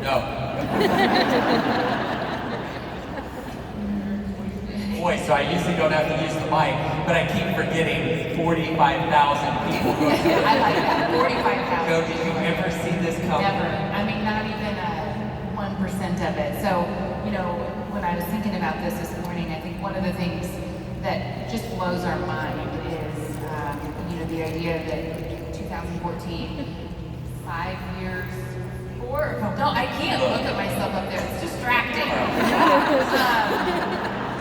No. Boy, so I usually don't have to use the mic, but I keep forgetting 45,000 people go to it. I like that, 45,000. Joe, did you ever see this come? Never. I mean, not even 1% of it. So, when I was thinking about this morning, I think one of the things that just blows our mind is, the idea that 2014, 5 years, no, I can't look at myself up there, it's distracting.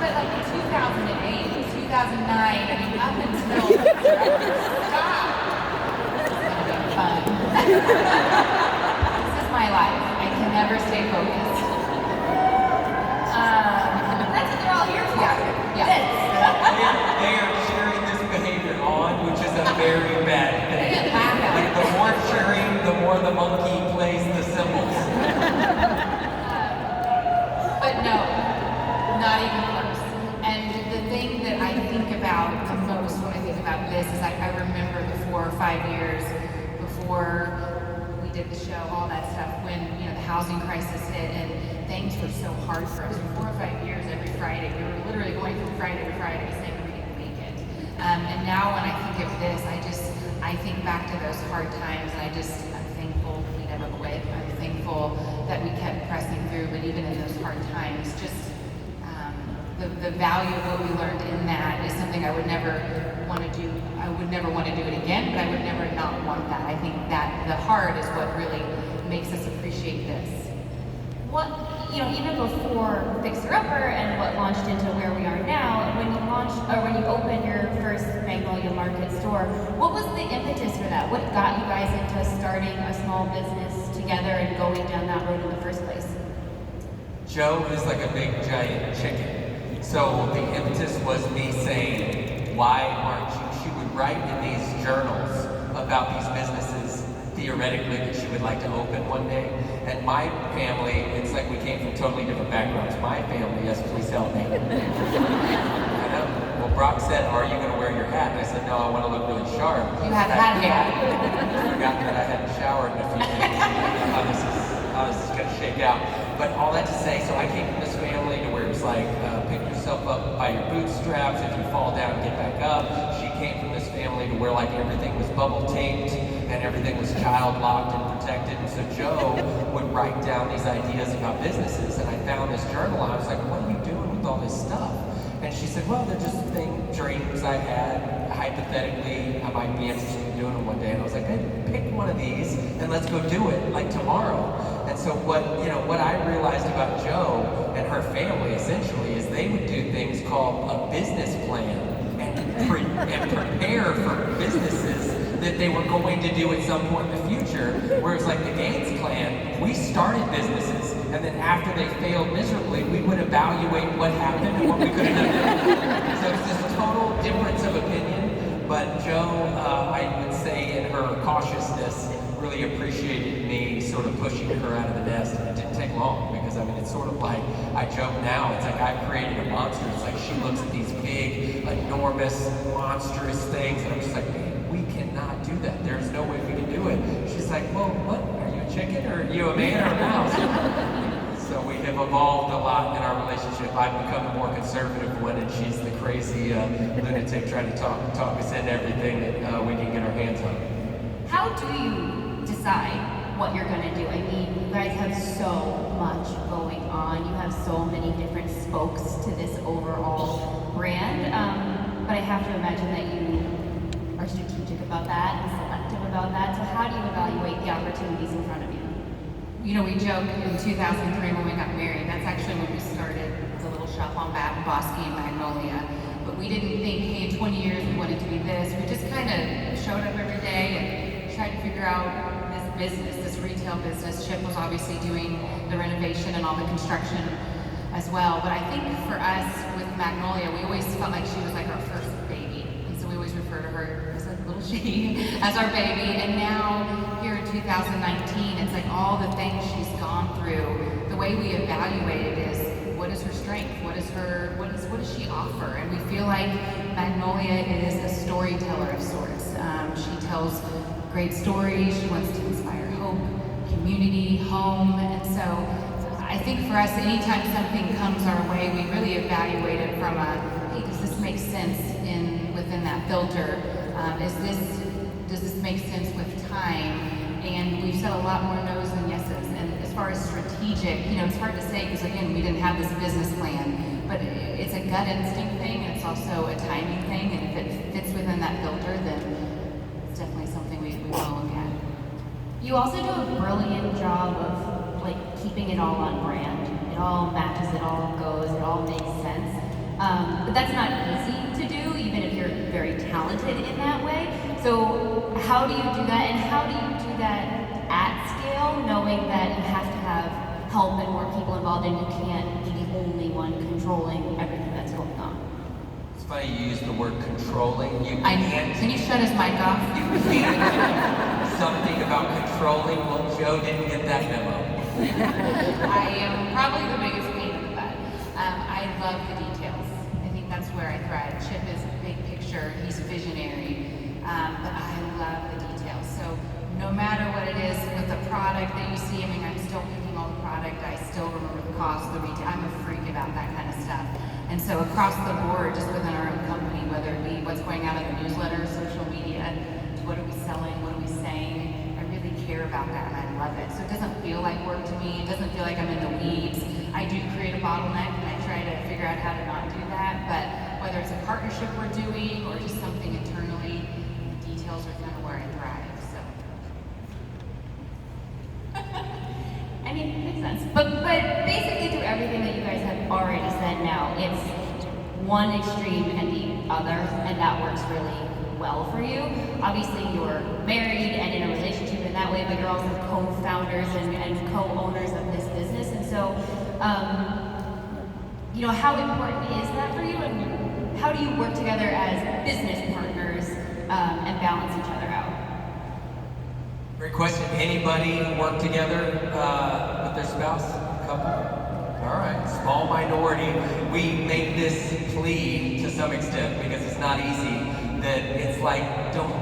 But like in 2008, 2009, I mean, up until, stop. This is fun. This is my life. I can never stay focused. That's what they're all here for. Yeah. They are cheering this behavior on, which is a very bad thing. Like the more cheering, the more the monkey plays the cymbals. But no, not even close. And the thing that I think about the most when I think about this is I remember the 4 or 5 years before we did the show, all that stuff, when the housing crisis hit and things were so hard for us. For 4 or 5 years, every Friday, we were literally going from Friday to Friday saying we didn't make it. And now when I think of this, I think back to those hard times, and I'm thankful we never quit. I'm thankful that we kept pressing through, but even in those hard times, just the value of what we learned in that is something I would never want to do. I would never want to do it again, but I would never not want that. I think that the hard is what really makes us appreciate this. What, even before Fixer Upper and what launched into where we are now, when you opened your first Magnolia Market store, what was the impetus for that? What got you guys into starting a small business together and going down that road in the first place? Joe is like a big giant chicken. So the impetus was me saying, why aren't you? She would write in these journals about these businesses theoretically that she would like to open one day. And my family, it's like we came from totally different backgrounds. My family, yes, please help me. I know. Well, Brock said, are you going to wear your hat? And I said, no, I want to look really sharp. You have had hair. I forgot that I hadn't showered in a few days. How this is going to shake out. But all that to say, so I came from this family to where it was like, pick yourself up by your bootstraps. If you fall down, get back up. She came from this family to where like everything was bubble taped and everything was child locked and protected. And so Joe would write down these ideas about businesses, and I found this journal and I was like, what are you doing with all this stuff? And she said, well, they're just dreams I had. Hypothetically, I might be interested in doing them one day. And I was like, hey, pick one of these and let's go do it, like tomorrow. And so what I realized about Joe and her family essentially is they would do things called a business plan and prepare for businesses that they were going to do at some point in the future. Whereas like the Gaines clan, we started businesses, and then after they failed miserably, we would evaluate what happened and what we could have done. So it's this total difference of opinion. But Joe, I would say in her cautiousness, really appreciated me sort of pushing her out of the nest. And it didn't take long, because I mean, it's sort of like, I joke now, it's like I've created a monster. It's like she looks at these big, enormous, monstrous things, and I'm just like, we cannot do that. There's no way we can do it. She's like, well, what? Are you a chicken, or are you a man, or a mouse? So we have evolved a lot in our relationship. I've become the more conservative one, and she's the crazy lunatic trying to talk us into everything that we can get our hands on. How do you decide what you're going to do? I mean, you guys have so much going on. You have so many different spokes to this overall brand. But I have to imagine that you are strategic about that and selective about that. So how do you evaluate the opportunities in front of you? We joke in 2003 when we got married, that's actually when we started the little shop on Bosque and Magnolia. But we didn't think, hey, in 20 years we wanted to be this. We just kind of showed up every day and tried to figure out this business, this retail business. Chip was obviously doing the renovation and all the construction as well. But I think for us with Magnolia, we always felt like she was like our first baby. And so we always refer to her as a little she, as our baby. And now here in 2019, it's like all the things she's gone through, the way we evaluate it is, what is her strength? What does she offer? And we feel like Magnolia is a storyteller of sorts. She tells great stories. She wants to inspire hope, community, home. And so I think for us, anytime something comes our way, we really evaluate it from a, hey, does this make sense within that filter? Does this make sense with time? And we've said a lot more no's than yeses. And as far as strategic, it's hard to say because again, we didn't have this business plan, but it's a gut instinct thing, and it's also a timing thing. And if it fits within that filter, then it's definitely something we will look at. You also do a brilliant job of keeping it all on brand. It all matches, it all goes, it all makes sense. But that's not easy to do, even if you're very talented in that way. So how do you do that, and how do you do that at scale, knowing that you have to have help and more people involved, and you can't be the only one controlling everything that's going on? It's funny you use the word controlling. Can you shut his mic off? Something about controlling. Well, Joe didn't get that memo. I am probably the biggest pain in the butt. I love the details. I think that's where I thrive. Chip is big picture. He's visionary. But I love the details. So no matter what it is with the product that you see, I'm still picking all the product. I still remember the cost, the retail. I'm a freak about that kind of stuff. And so across the board, just within our own company, whether it be what's going out in the newsletter, social media, what are we selling, what are we saying, I really care about that and I love it. So it doesn't feel like work to me. It doesn't feel like I'm in the weeds. I do create a bottleneck and I try to figure out how to not do that. But whether it's a partnership we're doing or just something internally, the details are kind of where I thrive. So. Makes sense. But basically through everything that you guys have already said now, it's one extreme and the other, and that works really well for you. Obviously you're married and in a relationship in that way, but you're also co-founders and co-owners of this business. And so, how important is that for you, and how do you work together as business partners and balance each other out? Great question. Anybody work together with their spouse? Couple? All right. Small minority. We make this plea to some extent because it's not easy. That it's like, don't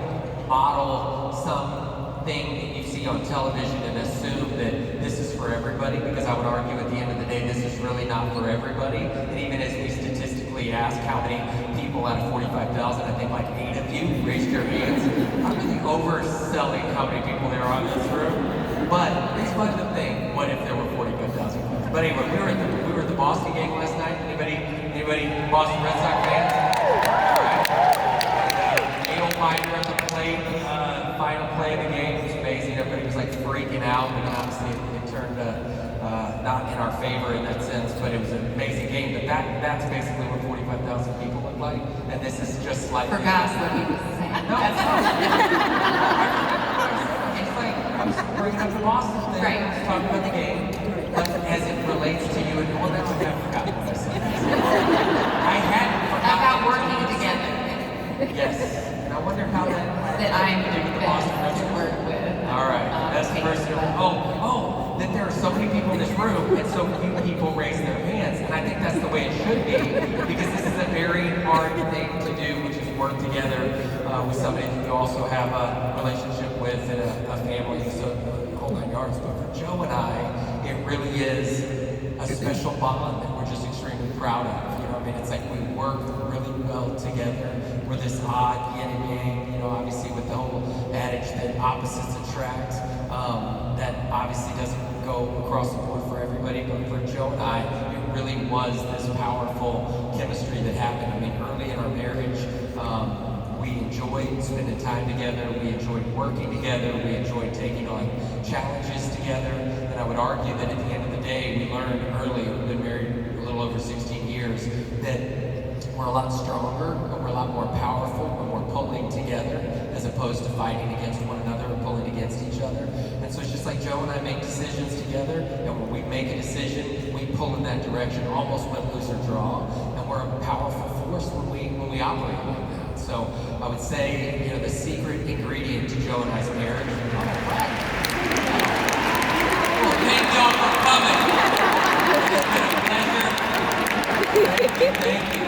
model something that you see on television and assume that this is for everybody, because I would argue at the end of the day, this is really not for everybody. And even as we statistically ask how many people out of 45,000, I think like 8 of you raised your hands. I'm really overselling how many people there are in this room. But it's fun to think, what if there were 45,000? But anyway, we were at the Boston game last night. Anybody Boston Red Sox fans? Fighter at the plate, final play of the game. It was amazing. Everybody was like freaking out, and obviously it turned not in our favor in that sense, but it was an amazing game. But that's basically what 45,000 people look like, and this is just like. Forgot what he was saying. No, it's like I was bringing up the Boston thing. Right. I was talking about the game, but as it relates to you, and well, that's what I forgot what I said. I hadn't forgotten About working together. Yes. I wonder how that I'm best to work with. All right, that's the first thing. Oh, that there are so many people in this room and so few people raise their hands, and I think that's the way it should be, because this is a very hard thing to do, which is work together with somebody that you also have a relationship with and a family, so the whole 9 yards. But for Joe and I, it really is a special bond that we're just extremely proud of. It's like we work really well together. We're this odd yin and yang, obviously with the whole adage that opposites attract. That obviously doesn't go across the board for everybody, but for Joe and I, it really was this powerful chemistry that happened. Early in our marriage, we enjoyed spending time together. We enjoyed working together. We enjoyed taking on challenges together. And I would argue that at the end of the day, we learned early, we've been married a little over 16 years, that we're a lot stronger, we're a lot more powerful when we're pulling together as opposed to fighting against one another or pulling against each other. And so it's just like Joe and I make decisions together, and when we make a decision, we pull in that direction, almost win, lose, or draw, and we're a powerful force when we operate like that. So I would say, the secret ingredient to Joe and I's marriage. All right. Well, thank y'all for coming. It's been a pleasure. Thank you.